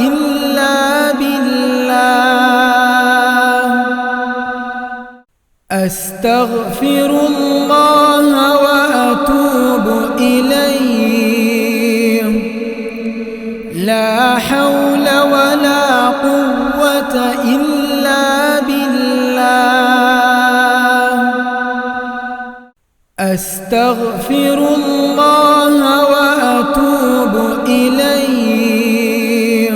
إلا بالله. أستغفر الله وأتوب إليه. لا حول ولا قوة إلا بالله. أستغفر الله وأتوب إليه.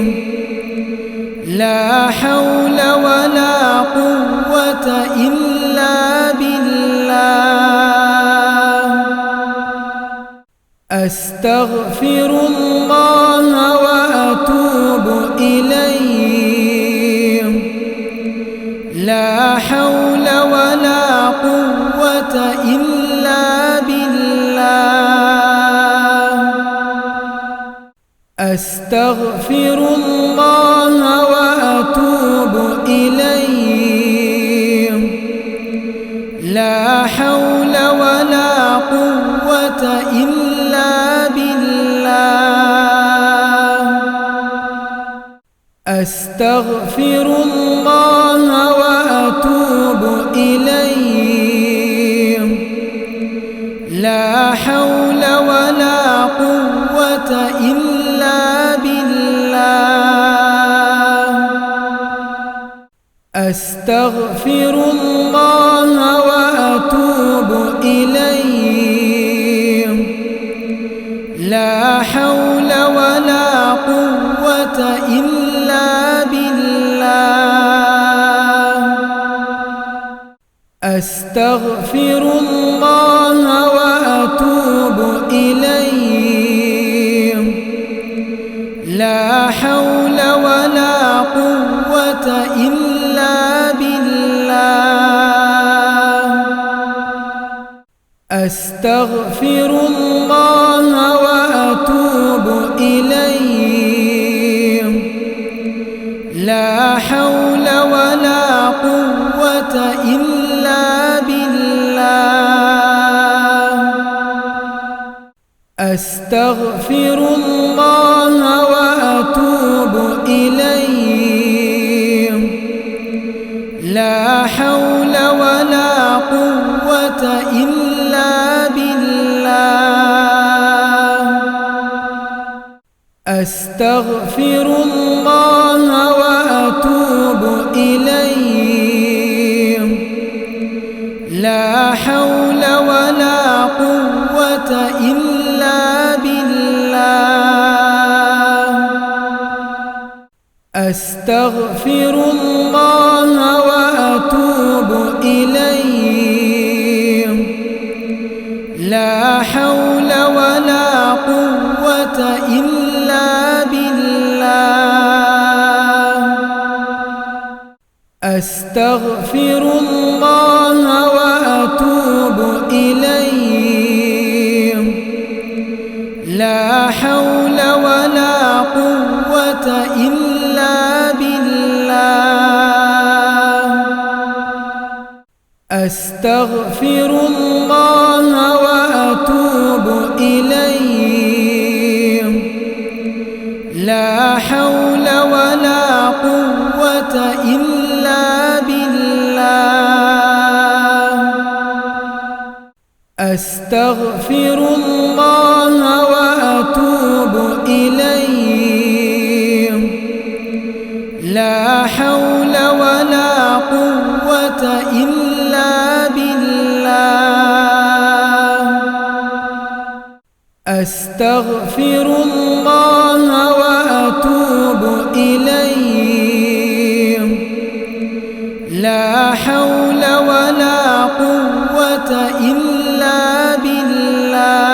لا حول ولا قوة إلا بالله. أستغفر الله وأتوب إليه. لا حول ولا قوة إلا بالله. أستغفر الله وأتوب إليه. لا حول ولا قوة إلا بالله. أستغفر الله وأتوب إليه. لا حول ولا قوة إلا بالله. أستغفر الله وأتوب إليه. لا حول ولا قوة إلا بالله. أستغفر الله وأتوب إليه. لا حول ولا قوة إلا بالله. أستغفر الله وأتوب إليه. لا حول ولا قوة إلا بالله. أستغفر الله وأتوب إليه. لا حول ولا قوة إلا بالله. أستغفر الله وأتوب إليه. لا حول ولا قوة إلا بالله. أستغفر الله وأتوب إليه. لا حول ولا قوة إلا بالله. أستغفر الله وأتوب إليه. لا حول ولا قوة إلا بالله. أستغفر الله وأتوب إليه. لا حول ولا قوة إلا بالله. أستغفر الله وأتوب إليه. لا حول ولا قوة إلا بالله. أستغفر الله وأتوب إليه. لا حول ولا قوة إلا بالله.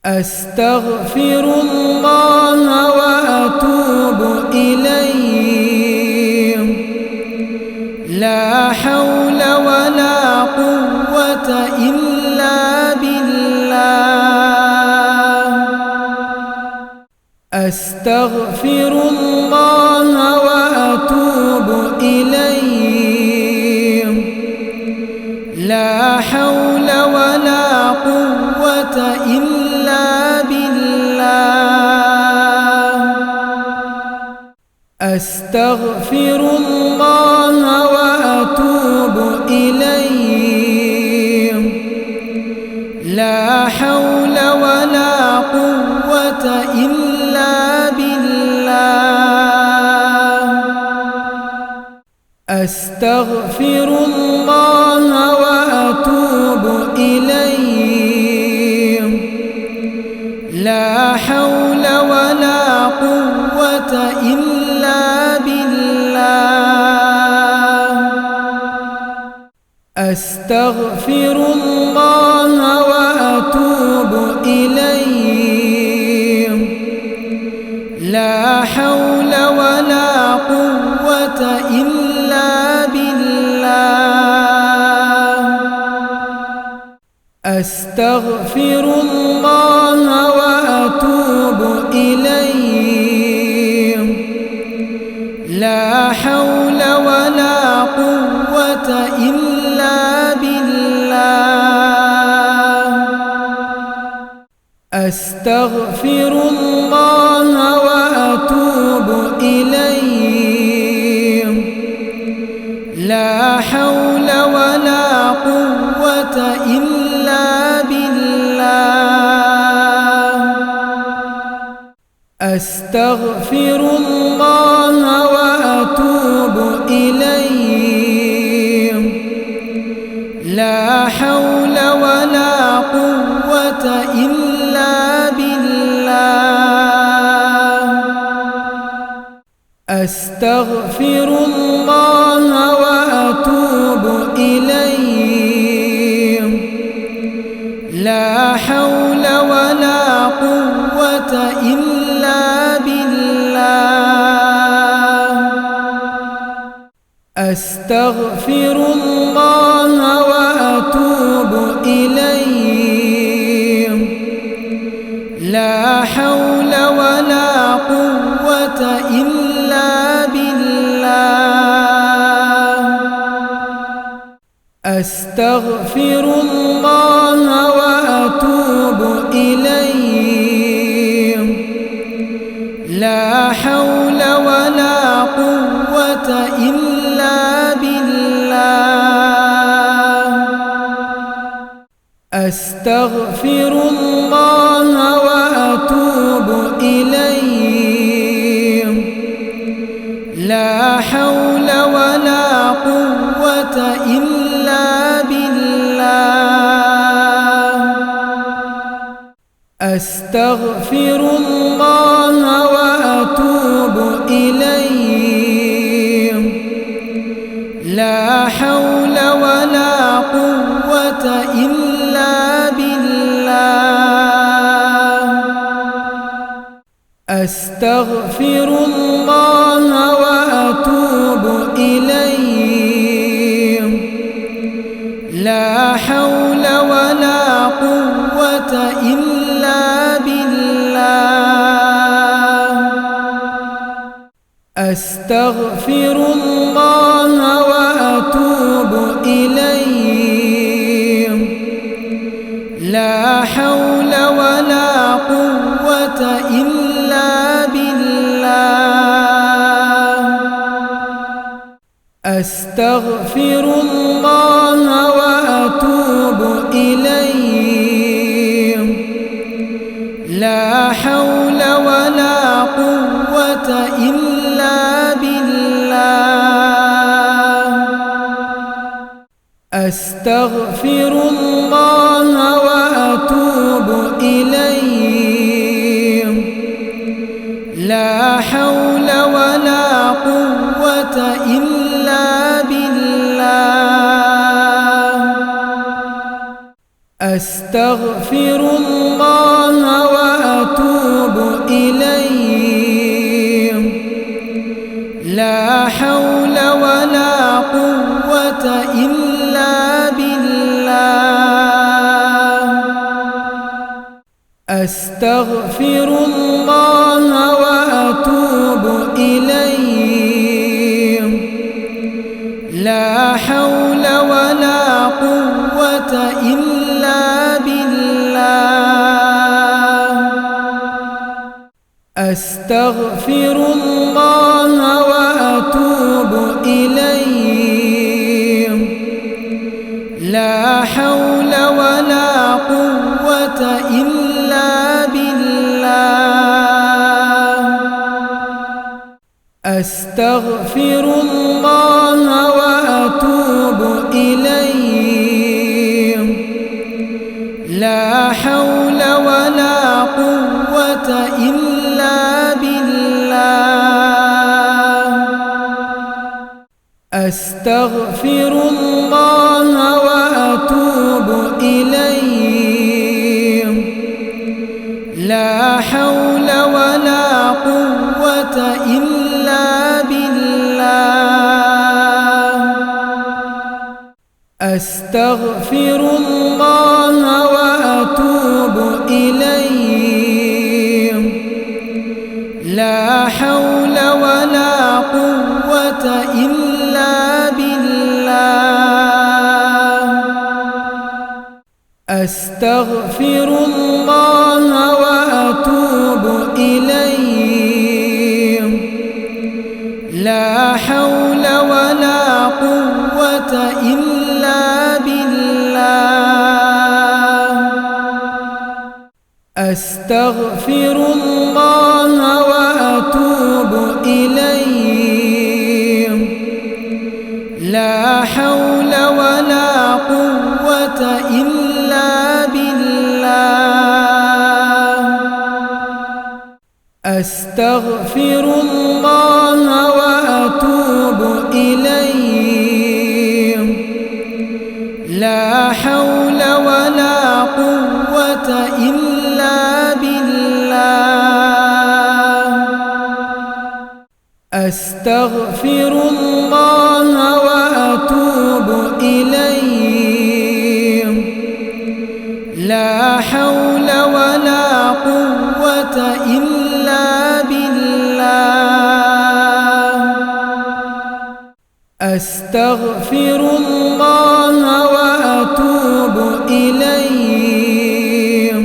أستغفر الله وأتوب إليه. لا حول ولا قوة إلا بالله. أستغفر الله وأتوب إليه. لا حول ولا قوة إلا بالله. أستغفر الله وأتوب إليه لا حول ولا قوة إلا بالله أستغفر الله وأتوب إليه لا حول ولا قوة إلا بالله أستغفر الله وأتوب إليه لا حول ولا قوة إلا بالله أستغفر الله وأتوب إليه لا حول ولا قوة إلا بالله أستغفر الله وأتوب إليه لا حول ولا قوة إلا بالله أستغفر الله وأتوب إليه لا حول ولا قوة إلا بالله أستغفر الله وأتوب إليه لا حول ولا قوة إلا بالله أستغفر الله وأتوب إليه لا حول ولا قوة إلا بالله أستغفر الله وأتوب إليه لا حول ولا قوة إلا بالله أستغفر الله وأتوب إليه لا حول ولا قوة إلا بالله أستغفر الله وأتوب إليه لا حول ولا قوة إلا بالله أستغفر الله وأتوب إليه لا حول ولا قوة إلا بالله أستغفر الله وأتوب إليه لا حول ولا قوة إلا بالله أستغفر الله وأتوب إليه لا حول ولا قوة إلا بالله أستغفر الله وأتوب إليه لا حول ولا قوة إلا بالله أستغفر الله وأتوب إليه لا حول ولا قوة إلا بالله أستغفر الله وأتوب إليه لا حول ولا قوة إلا بالله أستغفر الله وأتوب إليه. لا حول ولا قوة إلا بالله. أستغفر الله وأتوب إليه. لا حول ولا قوة إلا بالله. أستغفر الله وأتوب إليه. لا حول ولا قوة إلا بالله. أستغفر الله وأتوب إليه. لا حول ولا قوة إلا بالله. أستغفر الله وأتوب إليه. لا حول ولا قوة إلا بالله. أستغفر الله وأتوب إليه. لا حول ولا قوة إلا بالله. أستغفر الله وأتوب إليه. لا حول ولا قوة إلا بالله. أستغفر الله وأتوب إليه. لا حول ولا قوة إلا بالله. أستغفر الله وأتوب إليه.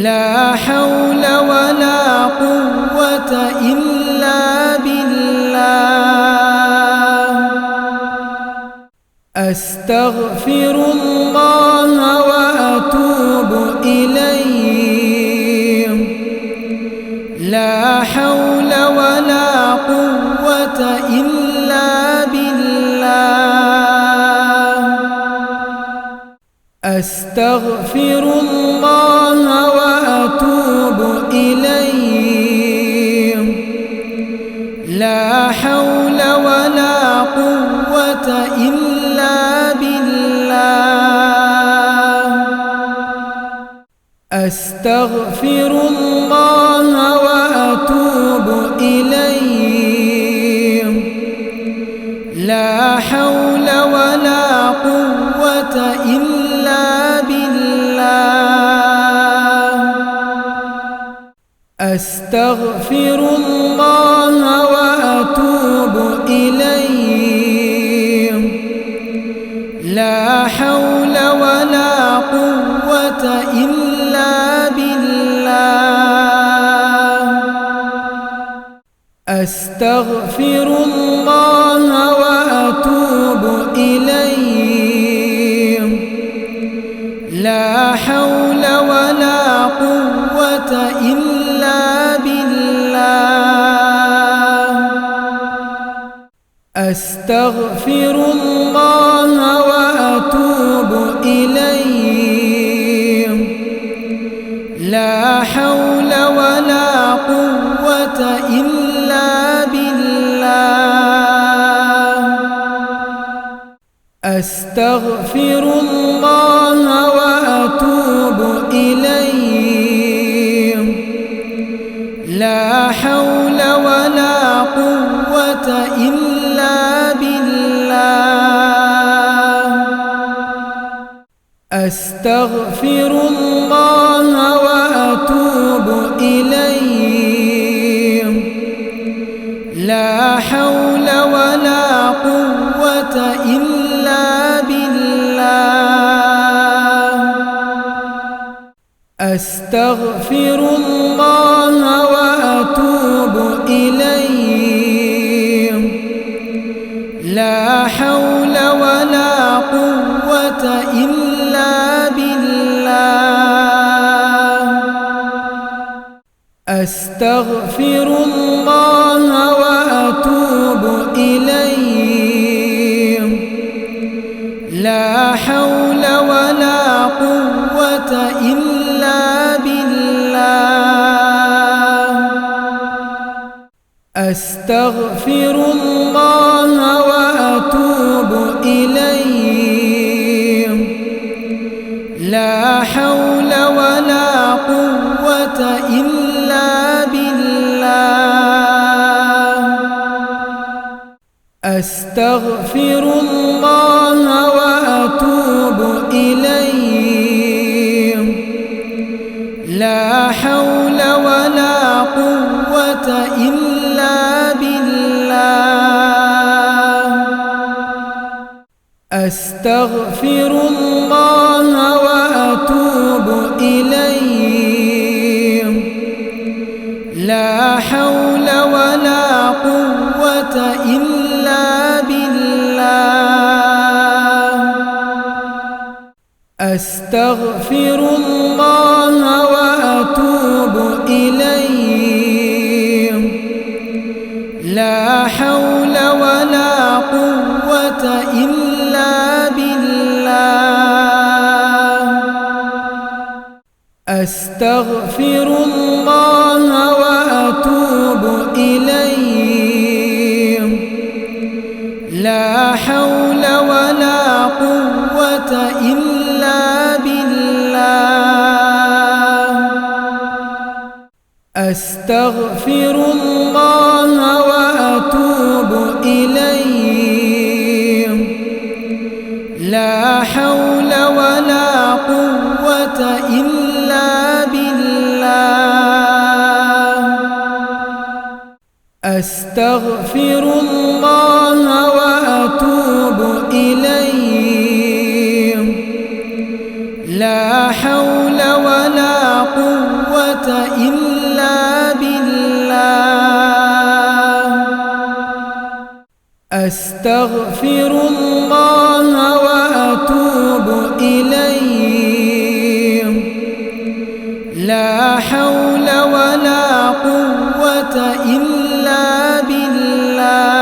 لا حول ولا قوة إلا بالله. أستغفر الله وأتوب إليه. لا حول ولا قوة إلا بالله. أستغفر الله وأتوب إليه. لا حول ولا قوة إلا بالله. أستغفر الله وأتوب إليه. لا حول ولا قوة إلا بالله. أستغفر الله وأتوب إليه. لا حول ولا قوة إلا بالله. أستغفر الله وأتوب إليه. لا حول ولا قوة إلا بالله. أستغفر الله وأتوب إليه. لا حول ولا قوة إلا بالله. أستغفر الله وأتوب إليه. لا حول ولا قوة إلا بالله. أستغفر الله وأتوب إليه. لا حول ولا قوة إلا بالله. أستغفر الله وأتوب إلا بالله. أستغفر الله وأتوب إليه. لا حول ولا قوة إلا بالله. أستغفر الله وأتوب إليه. لا حول ولا قوة إلا بالله. أستغفر الله وأتوب إليه. لا حول ولا قوة إلا بالله. أستغفر الله وأتوب إليه. لا حول ولا قوة إلا بالله. أستغفر الله وأتوب إليه. لا حول ولا قوة إلا بالله. أستغفر الله وأتوب إليه. لا حول ولا قوة إلا بالله. أستغفر الله وأتوب إليه. لا حول ولا قوة إلا بالله. أستغفر الله وأتوب إليه. لا حول ولا قوة إلا بالله. أستغفر الله وأتوب إليه. لا حول ولا قوة إلا بالله.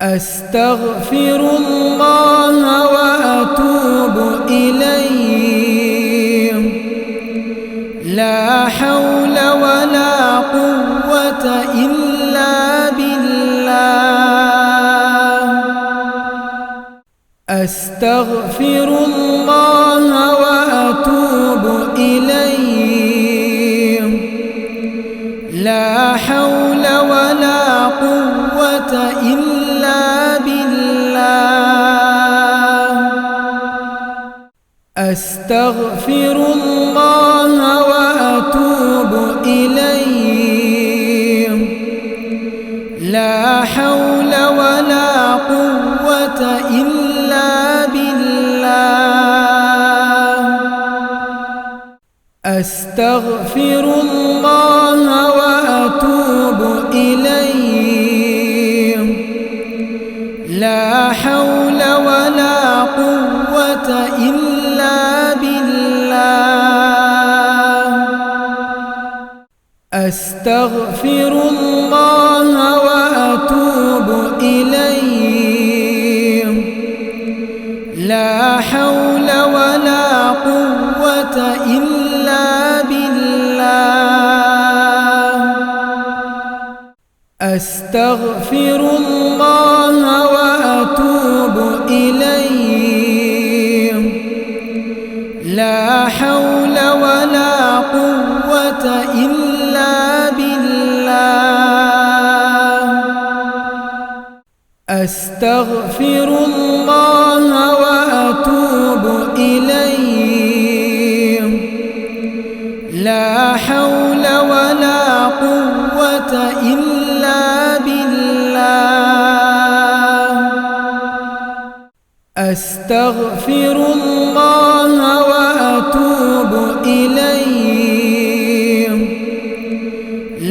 أستغفر الله وأتوب إليه. لا حول ولا قوة إلا بالله. أستغفر الله وأتوب إليه. لا حول ولا قوة إلا بالله. أستغفر الله وأتوب إليه. لا حول ولا قوة إلا بالله. أستغفر الله وأتوب إليه. لا حول ولا قوة إلا بالله. أستغفر الله وأتوب إليه. لا حول ولا قوة إلا بالله. أستغفر الله وأتوب إليه. لا حول ولا قوة إلا بالله. أستغفر الله وأتوب إليه. لا حول ولا قوة إلا بالله. أستغفر الله وأتوب إليه.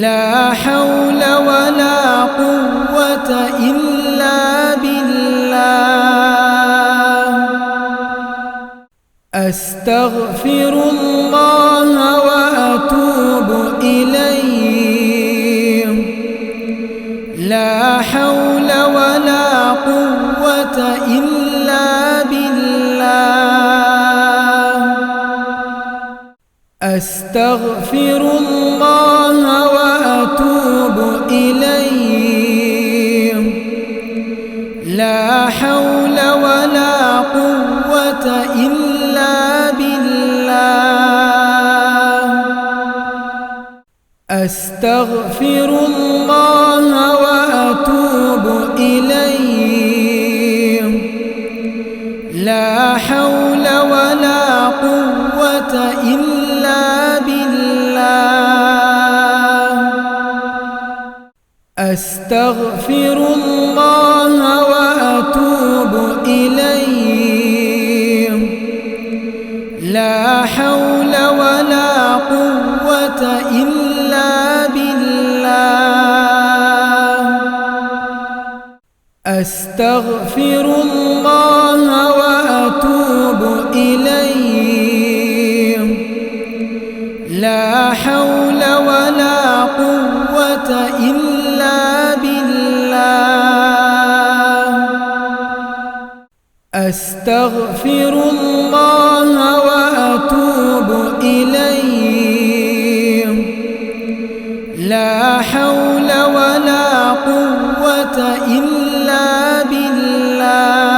لا حول ولا قوة إلا بالله. أستغفر الله وأتوب إليه. لا حول ولا قوة إلا بالله. أستغفر الله وأتوب إليه. لا حول ولا قوة إلا بالله. أستغفر الله وأتوب إليه. لا حول ولا قوة إلا بالله. أستغفر الله وأتوب إليه. لا حول ولا قوة إلا بالله. أستغفر الله وأتوب إليه. لا حول ولا قوة إلا بالله. أستغفر الله وأتوب إليه. لا حول ولا قوة إلا بالله.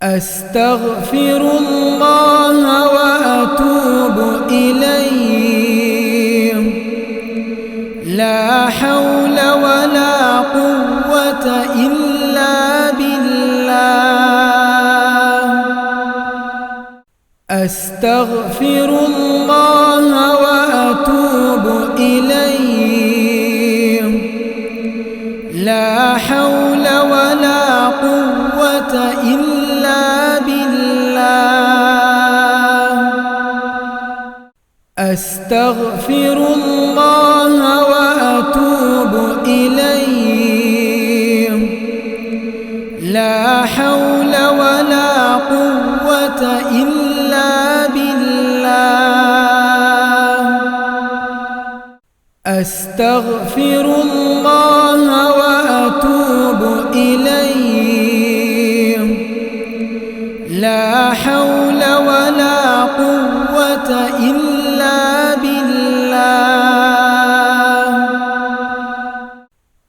أستغفر الله وأتوب إليه. لا حول ولا قوة إلا بالله. أستغفر الله وأتوب إليه. لا حول ولا قوة إلا بالله. أستغفر الله وأتوب إليه. لا حول ولا قوة إلا بالله. أستغفر الله وأتوب إليه. لا حول ولا قوة إلا بالله.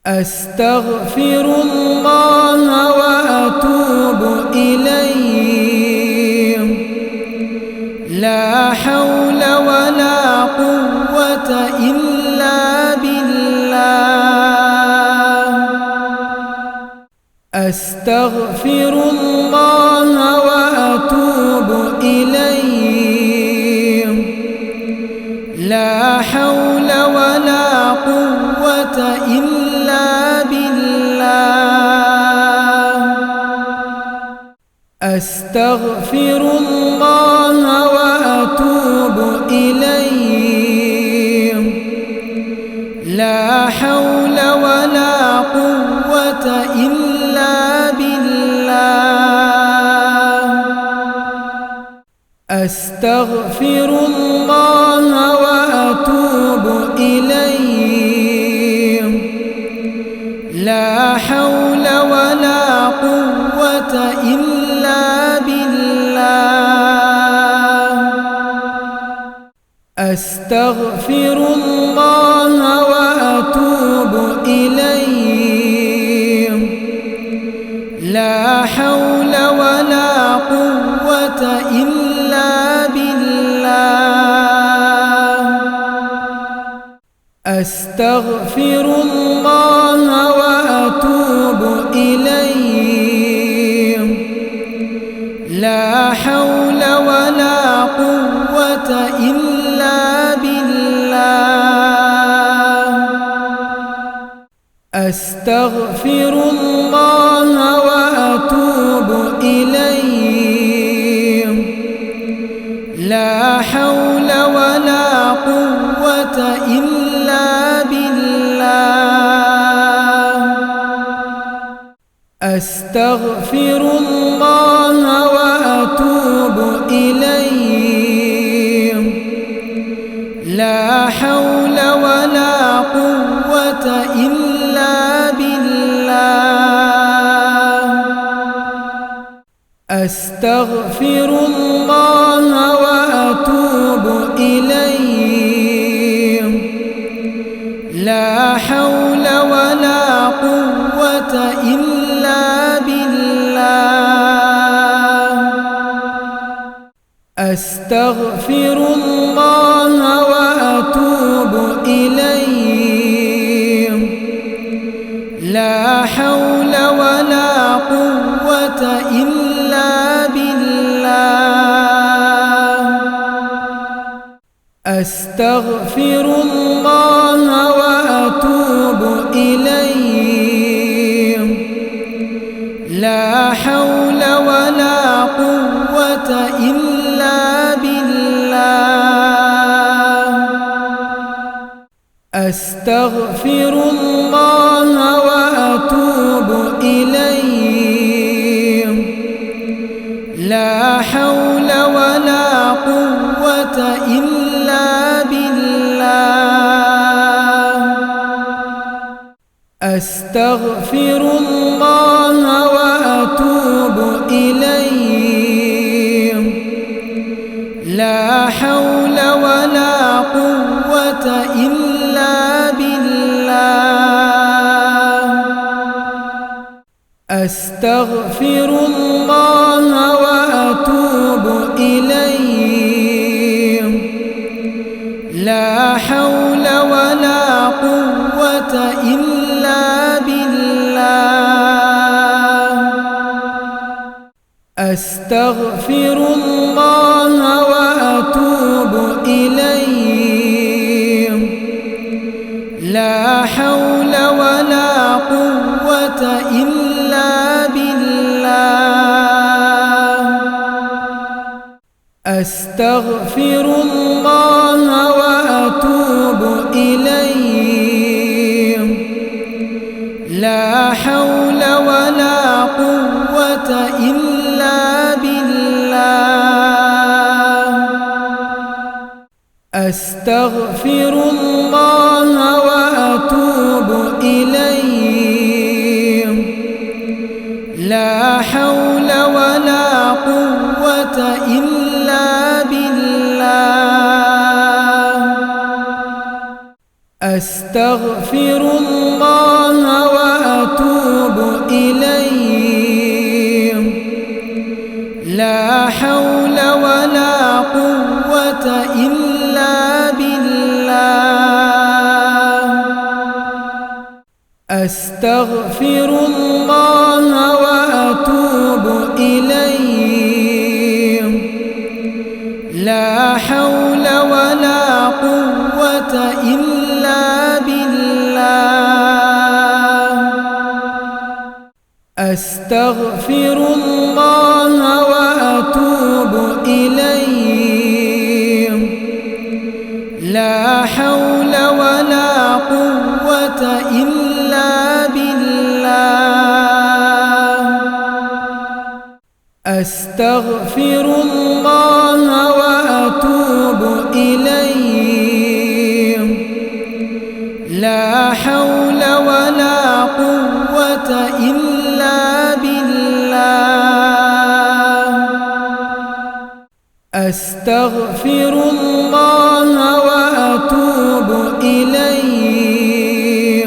أستغفر الله وأتوب إليه. لا حول ولا قوة إلا بالله. أستغفر الله وأتوب إليه. لا حول ولا قوة إلا بالله. أستغفر الله وأتوب إليه. لا حول ولا قوة إلا بالله. أستغفر الله وأتوب إليه. لا حول ولا قوة إلا بالله. أستغفر الله وأتوب إليه. لا حول ولا قوة إلا بالله. أستغفر الله وأتوب إليه. لا حول ولا قوة إلا بالله. أستغفر الله وأتوب إليه. لا حول ولا قوة إلا بالله. أستغفر الله حول ولا قوة إلا بالله أستغفر الله وأتوب إليه لا حول ولا قوة إلا بالله أستغفر الله وأتوب إليه لا حول ولا قوة إلا بالله أستغفر الله وأتوب إليه لا حول ولا قوة إلا بالله أستغفر الله وأتوب إليه لا حول ولا قوة إلا بالله أستغفر الله وأتوب إليه لا حول ولا قوة إلا بالله أستغفر الله وأتوب إليه لا حول ولا قوة إلا بالله أستغفر الله وأتوب إليه لا حول ولا قوة إلا بالله أستغفر الله وأتوب إليه لا حول ولا قوة إلا بالله أستغفر الله وأتوب إليه لا حول ولا قوة إلا بالله أستغفر الله وأتوب إليه لا حول ولا قوة إلا بالله أستغفر الله وأتوب إليه لا حول ولا قوة إلا بالله أستغفر الله وأتوب إليه لا حول ولا قوة إلا بالله أستغفر الله وأتوب إليه لا حول ولا قوة إلا بالله أستغفر الله وأتوب إليه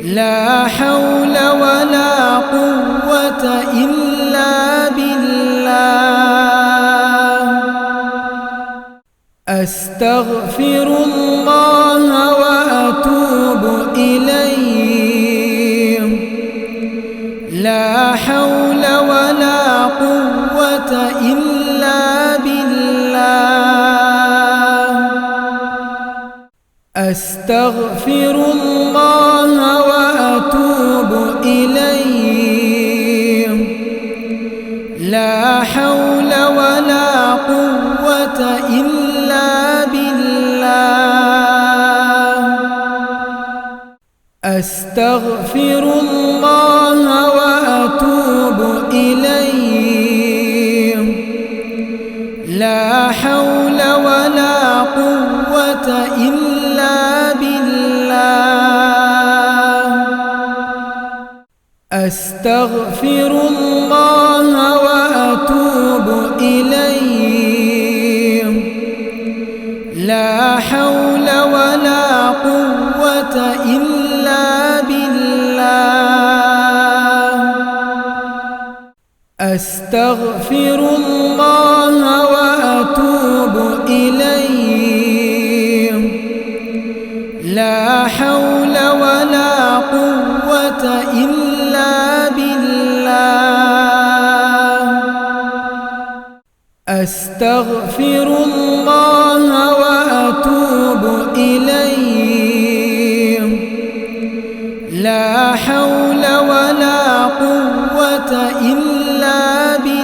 لا حول ولا قوة إلا بالله أستغفر الله وأتوب إليه لا حول ولا قوة إلا بالله أستغفر الله وأتوب إليه لا حول ولا قوة إلا بالله أستغفر الله وأتوب إليه لا حول ولا قوة إلا بالله. أستغفر الله وأتوب إليه. لا حول ولا قوة إلا بالله. أستغفر الله وأتوب إليه. لا حول ولا قوة إلا بالله. أستغفر الله وأتوب إليه. لا حول ولا قوة إلا بالله.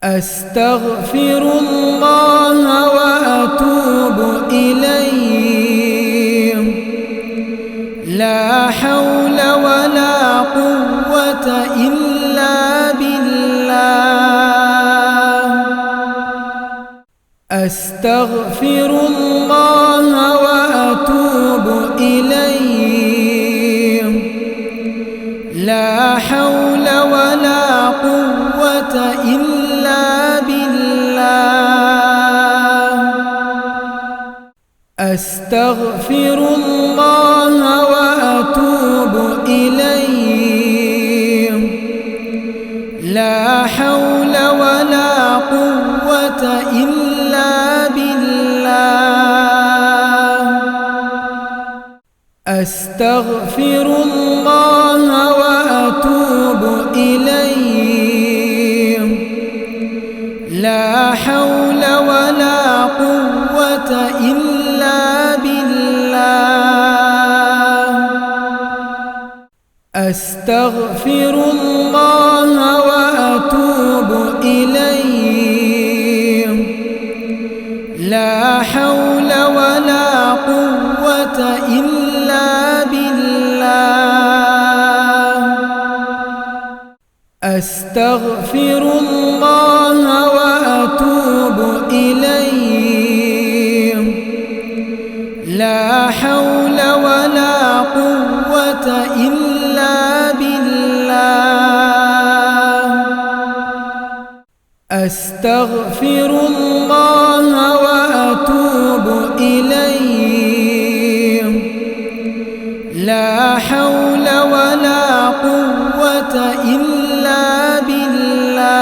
أستغفر الله وأتوب إليه. لا حول ولا قوة إلا بالله. أستغفر الله وأتوب إليه. لا حول ولا قوة إلا بالله. أستغفر الله وأتوب إليه. لا حول ولا قوة إلا بالله. أستغفر الله وأتوب إليه. لا حول ولا قوة إلا بالله. أستغفر الله وأتوب إليه. لا حول ولا قوة إلا بالله. أستغفر الله وأتوب إليه. لا حول ولا قوة إلا بالله. أستغفر الله وأتوب إليه. لا حول ولا قوة إلا بالله.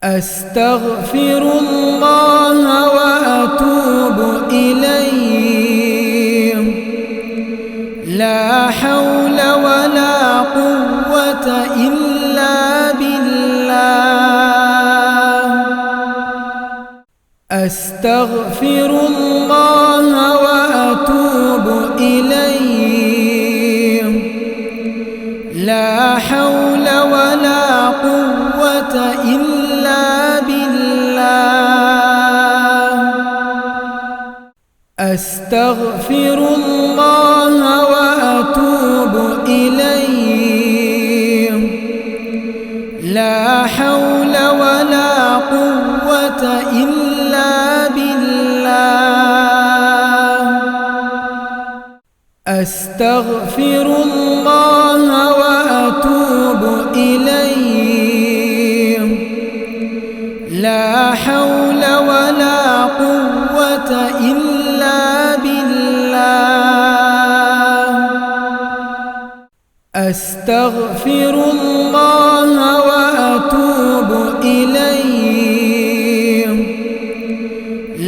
أستغفر الله وأتوب إليه. لا حول ولا قوة إلا بالله. أستغفر الله وأتوب إليه. لا حول ولا قوة إلا بالله. أستغفر الله وأتوب إليه. لا حول ولا قوة إلا بالله. أستغفر الله وأتوب إليه. لا حول ولا قوة إلا بالله. أستغفر الله وأتوب إليه.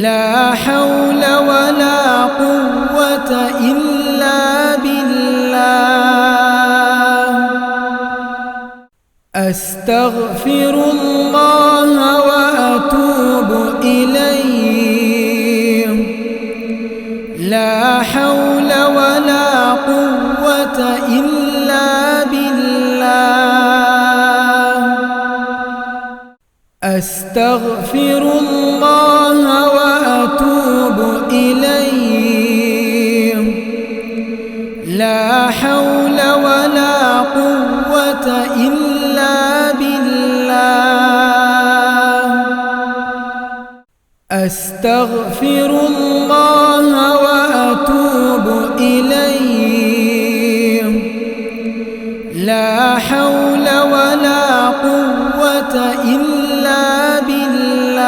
لا حول ولا قوة إلا بالله. أستغفر الله وأتوب إليه. لا حول ولا قوة إلا بالله. أستغفر الله وأتوب إليه. لا حول ولا قوة إلا بالله. أستغفر الله وأتوب إليه لا حول ولا قوة إلا بالله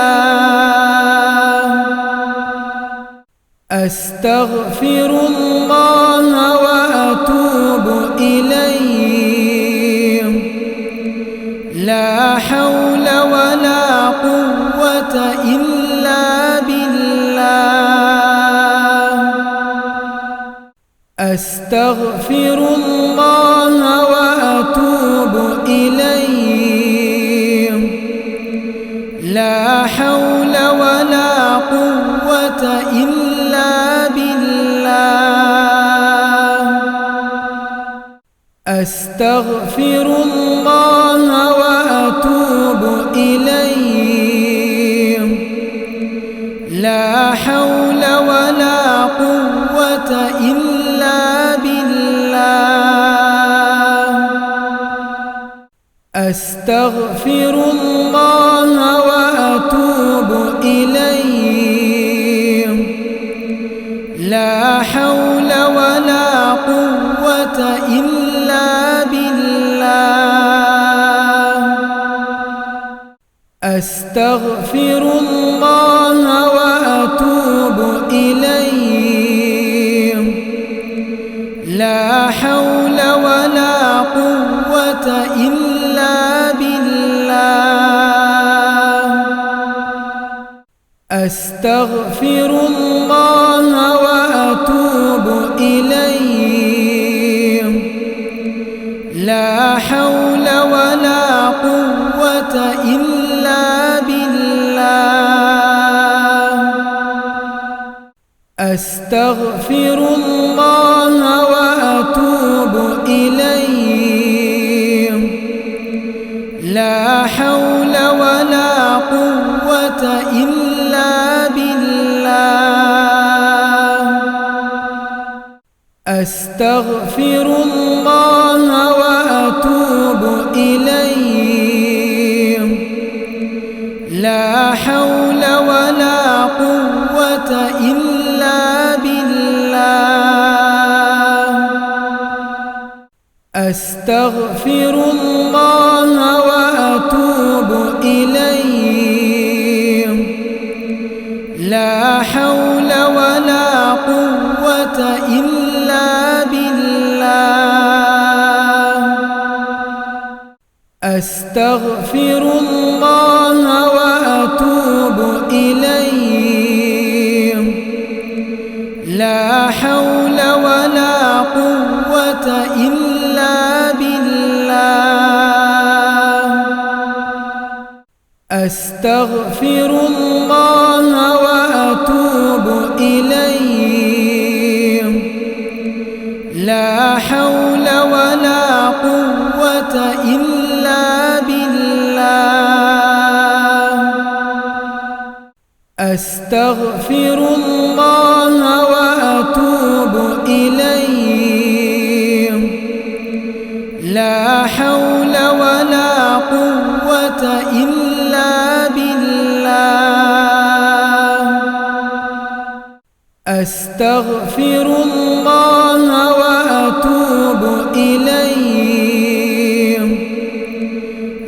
أستغفر الله وأتوب إليه لا حول ولا قوة إلا بالله أستغفر الله وأتوب إليه لا حول ولا قوة إلا بالله أستغفر الله وأتوب إليه لا حول ولا قوة إلا بالله أستغفر الله وأتوب إليه لا حول ولا قوة إلا بالله أستغفر الله وأتوب إليه لا حول ولا قوة إلا بالله أستغفر الله وأتوب إليه لا حول ولا قوة إلا بالله أستغفر الله وأتوب إليه لا حول ولا قوة إلا بالله أستغفر الله وأتوب إليه لا حول ولا قوة إلا بالله أستغفر الله وأتوب إليه لا حول ولا قوة إلا بالله أستغفر الله وأتوب إليه لا حول ولا قوة إلا بالله أستغفر الله وأتوب إليه لا حول ولا قوة إلا بالله أستغفر الله وأتوب إليه لا حول ولا قوة إلا بالله أستغفر الله وأتوب إليه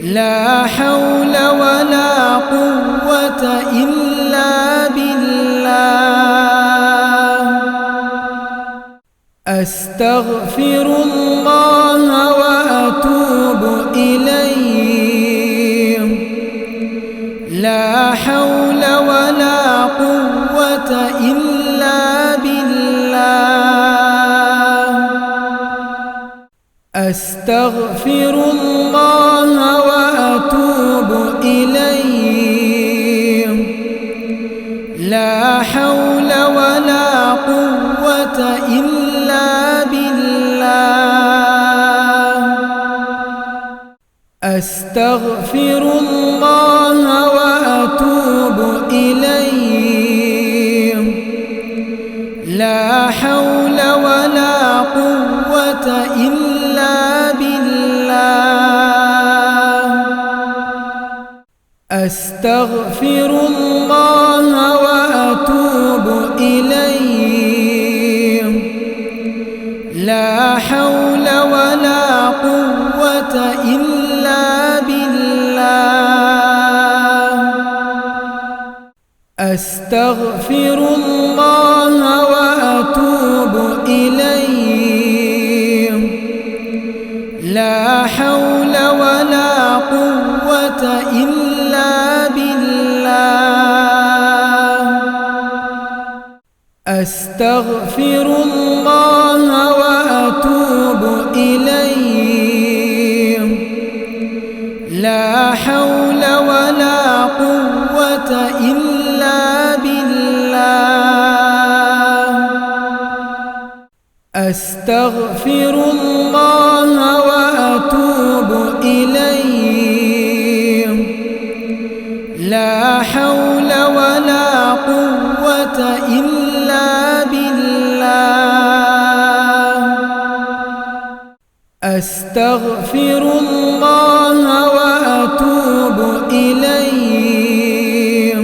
لا حول ولا قوة إلا بالله أستغفر الله وأتوب إليه لا حول ولا قوة إلا بالله أستغفر الله وأتوب إليه لا حول ولا قوة إلا بالله أستغفر الله وأتوب إليه لا حول ولا قوة إلا بالله أستغفر الله وأتوب حول ولا قوة إلا بالله. أستغفر الله وأتوب إليه. لا حول ولا قوة إلا بالله. أستغفر الله وأتوب إليه. لا حول ولا قوة إلا بالله. أستغفر الله وأتوب إليه. لا حول ولا قوة إلا بالله. أستغفر الله وأتوب إليه.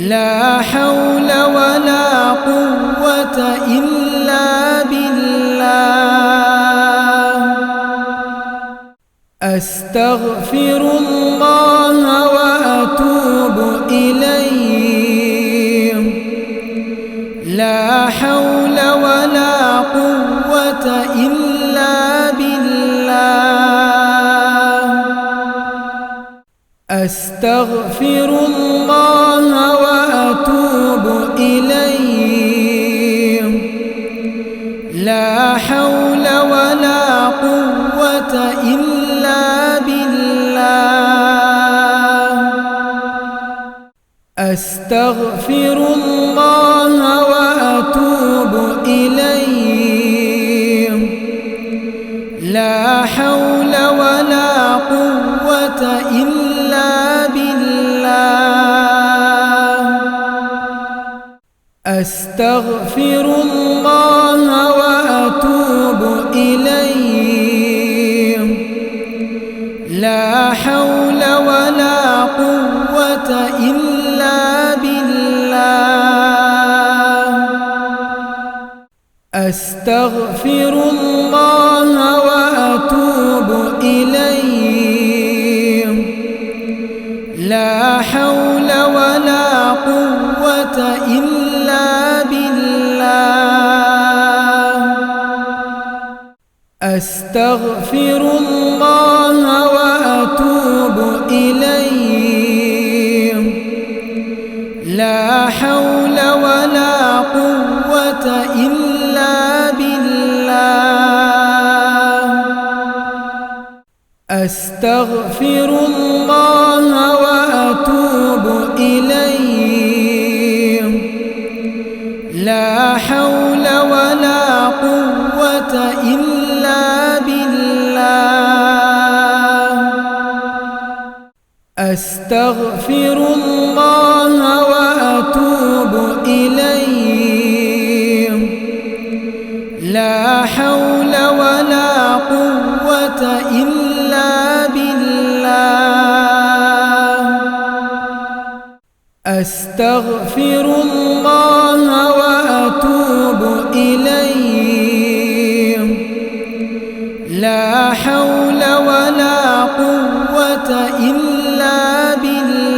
لا حول ولا قوة إلا بالله. أستغفر الله وأتوب إليه. لا حول ولا قوة إلا بالله. أستغفر الله وأتوب إليه. لا حول ولا قوة إلا بالله. أستغفر الله وأتوب إليه. لا حول ولا قوة إلا بالله. أستغفر الله وأتوب إليه. لا حول ولا قوة إلا بالله. أستغفر الله وأتوب إليه. لا حول ولا قوة إلا بالله. أستغفر الله وأتوب إليه. لا حول ولا قوة إلا بالله. أستغفر الله وأتوب إليه. لا حول ولا قوة إلا بالله. أستغفر الله وأتوب إليه. لا حول ولا قوة إلا بالله. أستغفر الله وأتوب إليه. لا حول ولا قوة إلا بالله.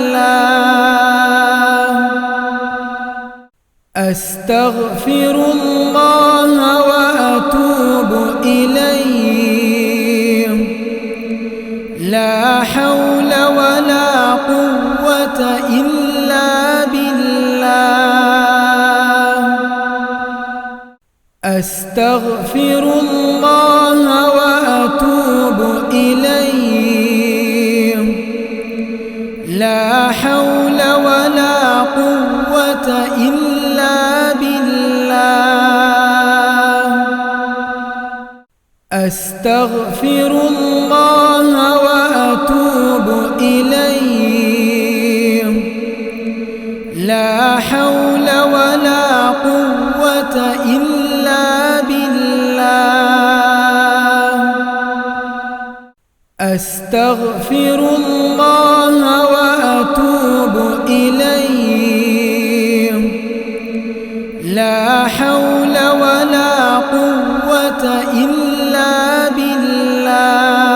أستغفر الله وأتوب إليه. لا حول ولا قوة إلا بالله. أستغفر الله وأتوب إليه. لا حول ولا قوة إلا بالله. أستغفر الله وأتوب إليه. لا حول ولا قوة إلا بالله. أستغفر الله وأتوب إليه. لا حول ولا قوة قوة إلا بالله.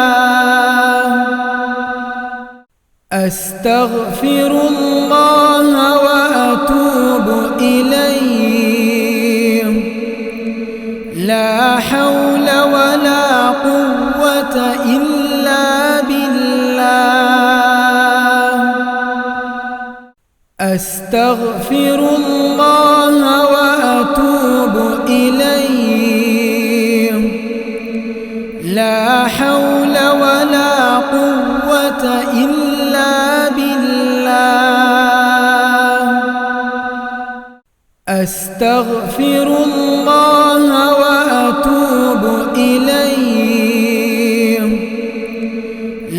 أستغفر الله وأتوب إليه. لا حول ولا قوة إلا بالله. أستغفر الله وأتوب إليه. لا حول ولا قوة إلا بالله. أستغفر الله وأتوب إليه.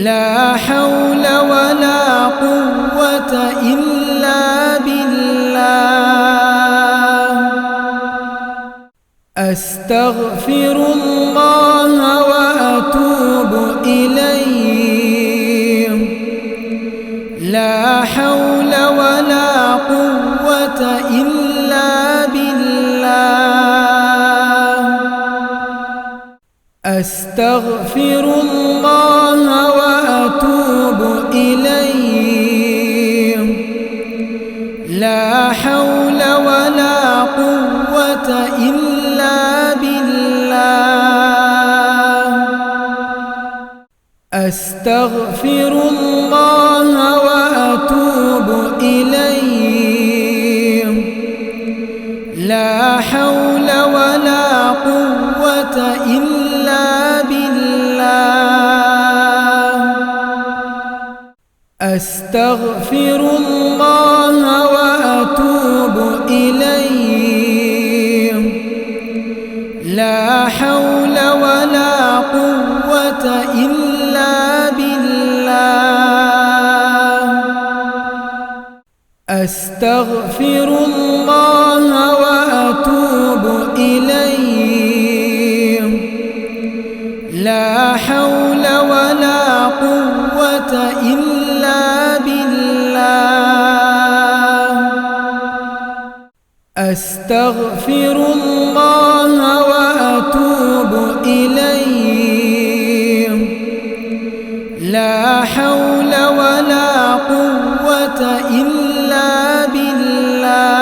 لا حول ولا قوة إلا بالله. أستغفر الله وأتوب إليه. لا حول ولا قوة إلا بالله. أستغفر الله وأتوب إليه. لا حول ولا قوة إلا بالله. أستغفر الله وأتوب إليه. لا حول ولا قوة إلا بالله. أستغفر الله وأتوب إليه. لا حول ولا قوة إلا بالله. أستغفر الله وأتوب إليه. لا حول ولا قوة إلا بالله. أستغفر الله وأتوب إليه. لا حول ولا قوة إلا بالله.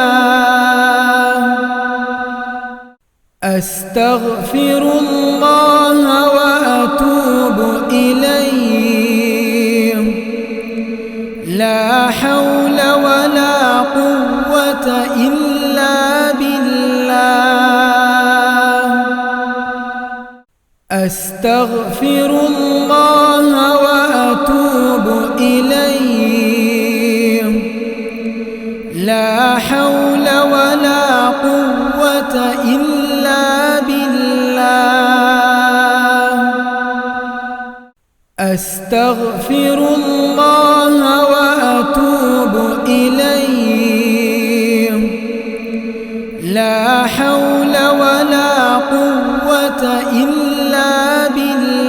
أستغفر الله وأتوب إليه. لا حول ولا قوة إلا بالله. أستغفر الله وأتوب إليه. لا حول ولا قوة إلا بالله. أستغفر الله وأتوب إليه. لا حول ولا قوة إلا بالله.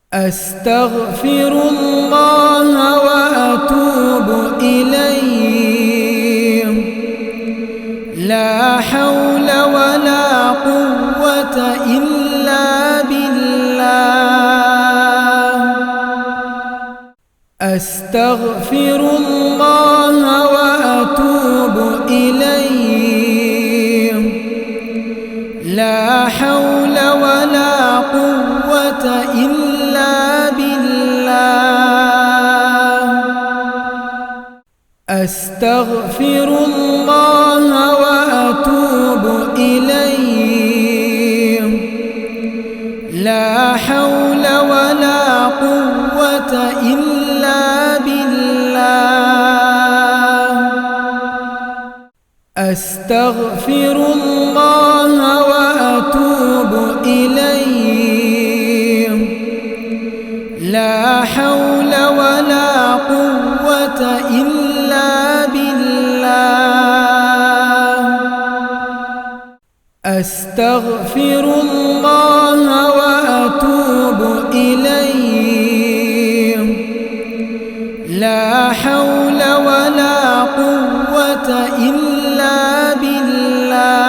أستغفر الله وأتوب إليه. لا حول ولا قوة إلا بالله. أستغفر الله وأتوب إليه. لا حول ولا قوة إلا بالله. أستغفر الله وأتوب إليه. لا حول ولا قوة إلا بالله. أستغفر الله وأتوب إليه. لا حول ولا قوة إلا بالله. أستغفر الله وأتوب إليه. لا حول ولا قوة إلا بالله.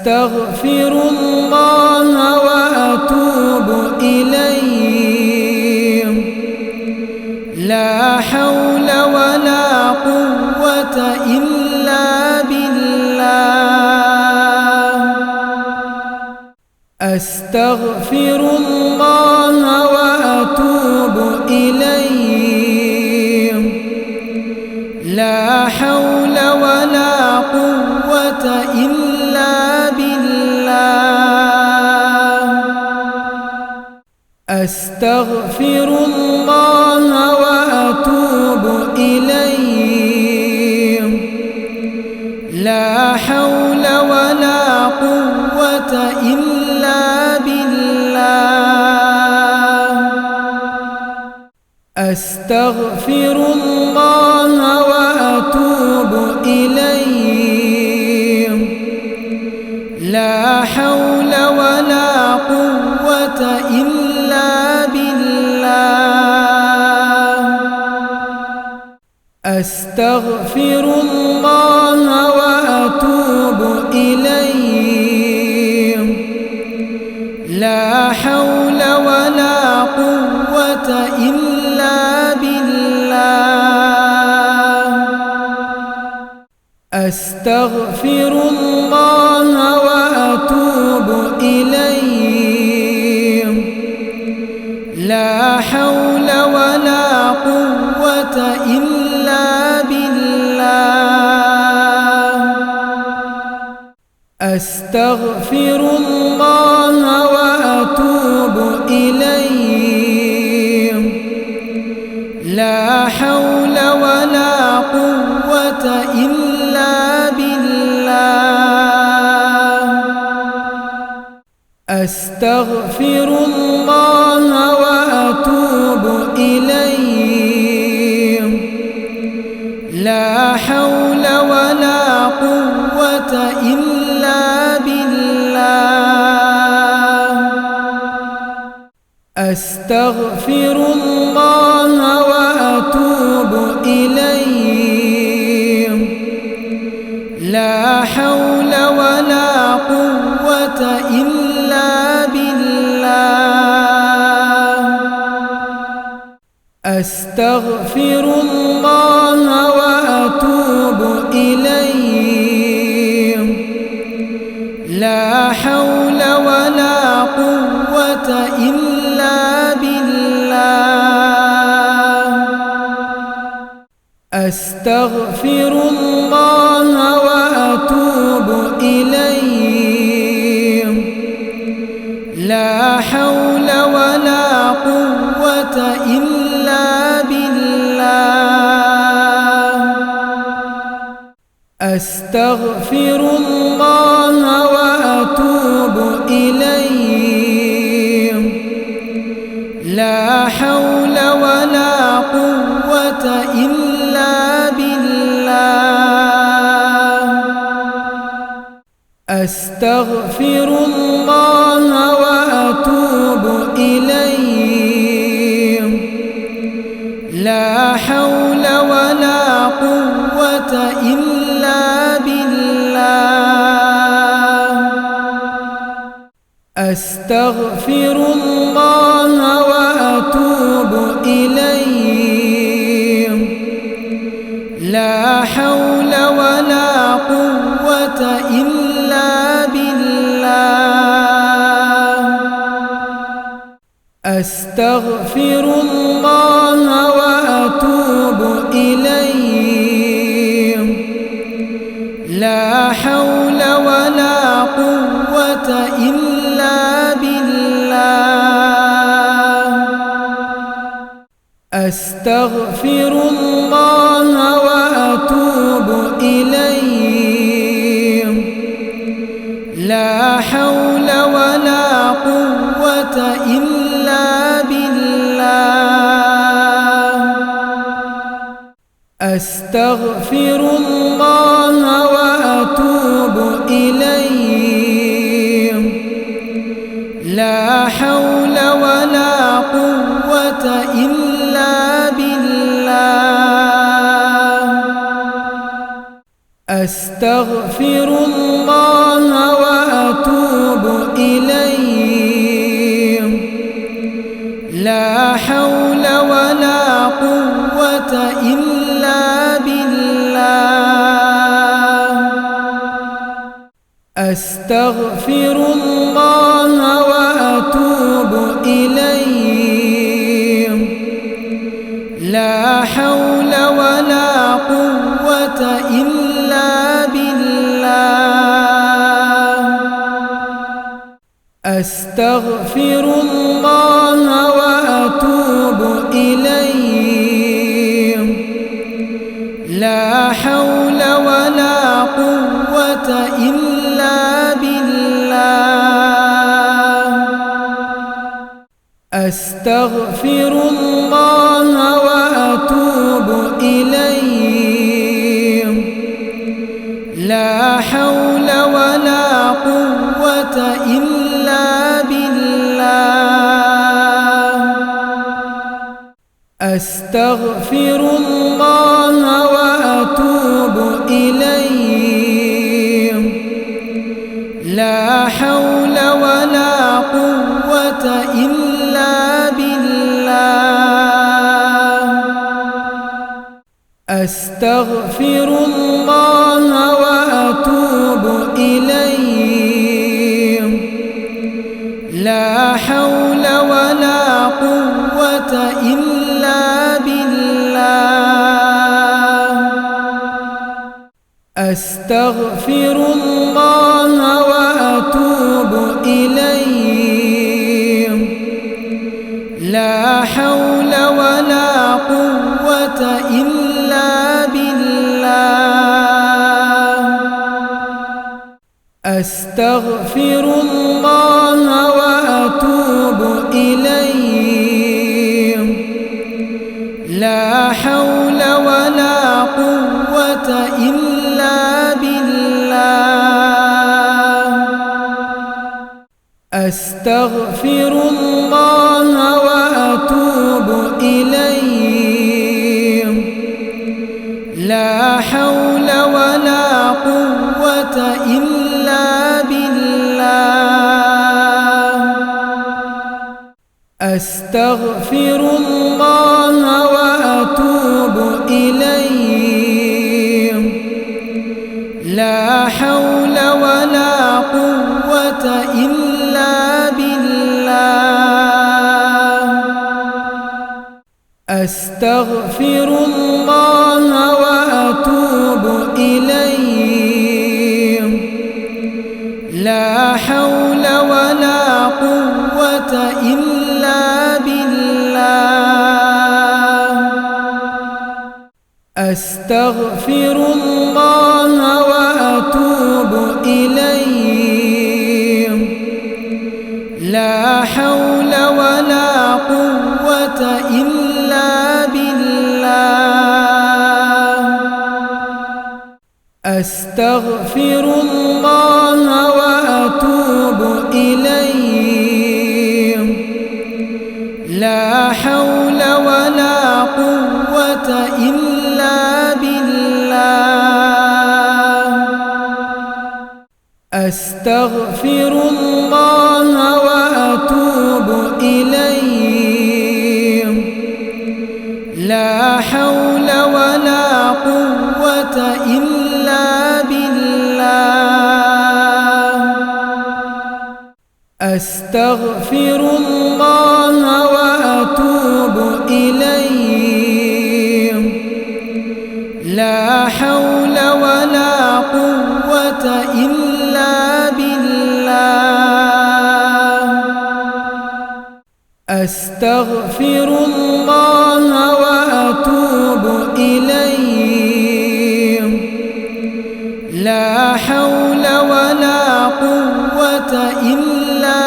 أستغفر الله وأتوب إليه لا حول ولا قوة إلا بالله أستغفر الله وأتوب إليه لا حول ولا قوة إلا بالله أستغفر الله وأتوب إليه لا حول ولا قوة إلا بالله أستغفر الله وأتوب إليه لا حول ولا قوة إلا بالله أستغفر الله وأتوب إليه لا حول ولا قوة إلا بالله أستغفر الله وأتوب إليه لا حول ولا قوة إلا بالله أستغفر الله وأتوب إليه لا حول ولا قوة إلا بالله أستغفر الله وأتوب إليه لا حول ولا قوة إلا بالله أستغفر الله وأتوب إليه لا حول ولا قوة إلا بالله أستغفر الله وأتوب إليه لا حول ولا قوة إلا بالله أستغفر الله وأتوب إليه لا حول ولا قوة إلا بالله أستغفر الله وأتوب إليه لا حول ولا قوة إلا بالله أستغفر الله وأتوب إليه لا حول ولا قوة إلا بالله أستغفر الله وأتوب إليه لا حول ولا قوة إلا بالله أستغفر الله وأتوب إليه لا حول ولا قوة إلا بالله أستغفر الله وأتوب إليه لا حول ولا قوة إلا بالله أستغفر الله وأتوب إليه لا حول ولا قوة إلا بالله أستغفر الله وأتوب لا حول ولا قوة إلا بالله. أستغفر الله وأتوب إليه. لا حول ولا قوة إلا بالله. أستغفر الله وأتوب إليه. لا حول ولا قوة إلا بالله. أستغفر الله وأتوب إليه. لا حول ولا قوة إلا بالله. أستغفر الله وأتوب إليه. لا حول ولا قوة إلا بالله. أستغفر الله وأتوب إليه. لا حول ولا قوة إلا بالله. أستغفر الله وأتوب إليه. لا حول ولا قوة إلا بالله. أستغفر الله وأتوب إليه. لا حول ولا قوة إلا بالله. أستغفر الله وأتوب إليه. لا حول ولا قوة إلا بالله. أستغفر الله وأتوب إليه. لا حول ولا قوة إلا بالله. أستغفر الله وأتوب إليه. لا حول ولا قوة إلا بالله. أستغفر الله وأتوب إليه. لا حول ولا قوة إلا بالله. أستغفر الله وأتوب إليه. لا حول ولا قوة إلا بالله. أستغفر الله وأتوب إليه. لا حول ولا قوة إلا بالله. أستغفر الله وأتوب إليه. لا حول ولا قوة إلا